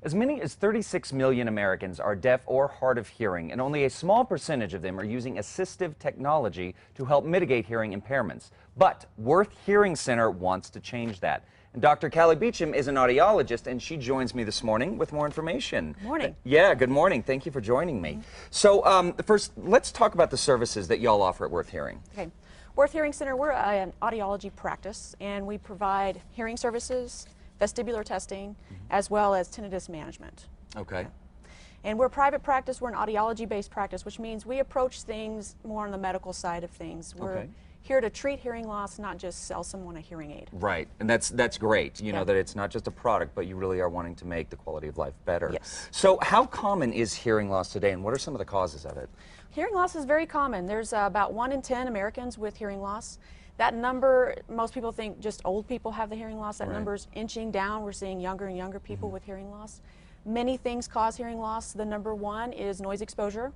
As many as 36 million Americans are deaf or hard of hearing, and only a small percentage of them are using assistive technology to help mitigate hearing impairments. But Worth Hearing Center wants to change that. And Dr. Callie Beecham is an audiologist, and she joins me this morning with more information. Good morning. Yeah, good morning. Thank you for joining me. So first, let's talk about the services that y'all offer at Worth Hearing. Okay. Worth Hearing Center, we're an audiology practice, and we provide hearing services, vestibular testing, as well as tinnitus management. Okay. And we're a private practice, we're an audiology-based practice, which means we approach things more on the medical side of things. We're here to treat hearing loss, not just sell someone a hearing aid. Right, and that's great, you know, that it's not just a product, but you really are wanting to make the quality of life better. Yes. So how common is hearing loss today, and what are some of the causes of it? Hearing loss is very common. There's about 1 in 10 Americans with hearing loss. That number, most people think just old people have the hearing loss. That number's inching down. We're seeing younger and younger people with hearing loss. Many things cause hearing loss. The number one is noise exposure.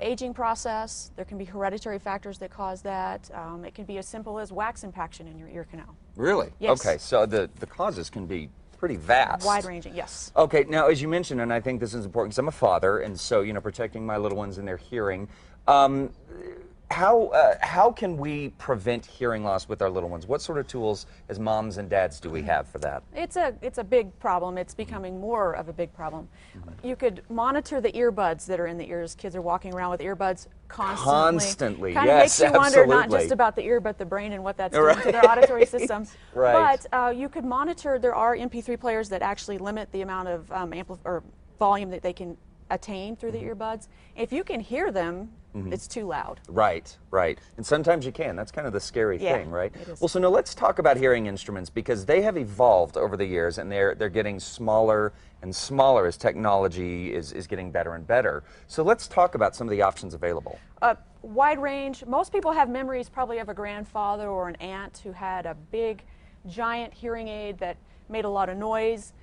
Aging process, there can be hereditary factors that cause that. It can be as simple as wax impaction in your ear canal. Really? Yes. Okay, so the causes can be pretty vast. Wide-ranging, yes. Okay, now as you mentioned, and I think this is important because I'm a father, and so, you know, protecting my little ones and their hearing, how can we prevent hearing loss with our little ones? What sort of tools as moms and dads do we have for that? It's a big problem. It's becoming more of a big problem. You could monitor the earbuds that are in the ears. Kids are walking around with earbuds constantly. Kind of makes you wonder not just about the ear, but the brain and what that's doing to their auditory system. But you could monitor. There are MP3 players that actually limit the amount of volume that they can attain through the earbuds. If you can hear them, it's too loud. Right. And sometimes you can. That's kind of the scary thing, right? It is. Well, so now let's talk about hearing instruments, because they have evolved over the years, and they're getting smaller and smaller as technology is getting better and better. So let's talk about some of the options available. Wide range. Most people have memories probably of a grandfather or an aunt who had a big, giant hearing aid that made a lot of noise.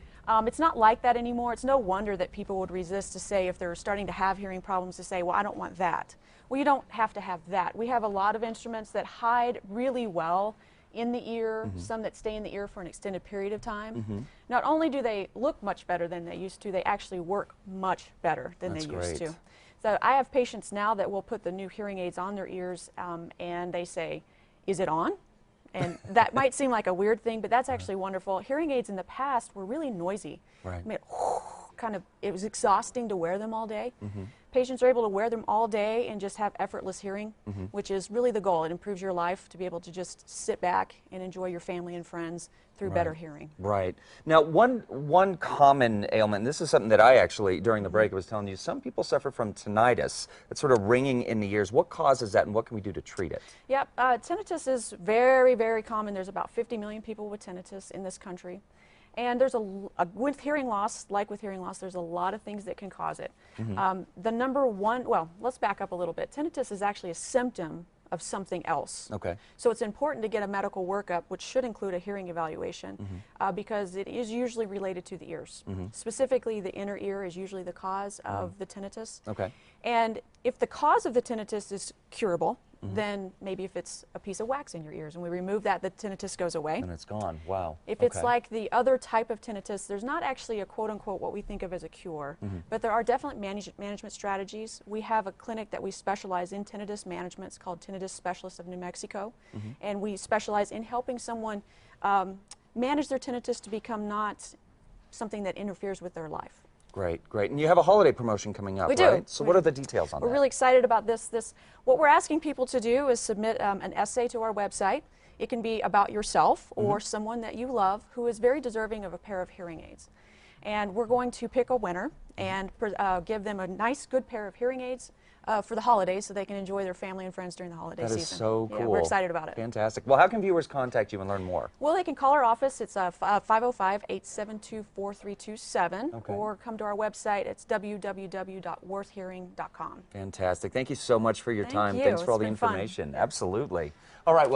It's not like that anymore. It's no wonder that people would resist to say, if they're starting to have hearing problems, to say, well, I don't want that. Well, you don't have to have that. We have a lot of instruments that hide really well in the ear, some that stay in the ear for an extended period of time. Not only do they look much better than they used to, they actually work much better than they used to. So I have patients now that will put the new hearing aids on their ears, and they say, is it on? And that might seem like a weird thing, but that's actually wonderful. Hearing aids in the past were really noisy. I mean, it was exhausting to wear them all day. Patients are able to wear them all day and just have effortless hearing, which is really the goal. It improves your life to be able to just sit back and enjoy your family and friends through better hearing. Now, one common ailment, and this is something that I actually, during the break, I was telling you, some people suffer from tinnitus. It's sort of ringing in the ears. What causes that, and what can we do to treat it? Yep, tinnitus is very, very common. There's about 50 million people with tinnitus in this country. And there's with hearing loss, like with hearing loss, there's a lot of things that can cause it. The number one, well, let's back up a little bit. Tinnitus is actually a symptom of something else. So it's important to get a medical workup, which should include a hearing evaluation, because it is usually related to the ears. Specifically, the inner ear is usually the cause of the tinnitus. And if the cause of the tinnitus is curable, then maybe if it's a piece of wax in your ears and we remove that, the tinnitus goes away. And it's gone. Wow. If it's like the other type of tinnitus, there's not actually a quote-unquote what we think of as a cure, but there are definite management strategies. We have a clinic that we specialize in tinnitus management. It's called Tinnitus Specialists of New Mexico, and we specialize in helping someone manage their tinnitus to become not something that interferes with their life. Great. And you have a holiday promotion coming up, We do. right? So what are the details on that? We're really excited about this. What we're asking people to do is submit an essay to our website. It can be about yourself or someone that you love who is very deserving of a pair of hearing aids. And we're going to pick a winner and give them a nice, good pair of hearing aids for the holidays so they can enjoy their family and friends during the holiday season. That is so cool. Yeah, we're excited about it. Fantastic. Well, how can viewers contact you and learn more? Well, they can call our office. It's 505-872-4327, or come to our website. It's www.worthhearing.com. Fantastic. Thank you so much for your time. Thank you. Thanks for all the It's been fun. information. Absolutely. All right. Well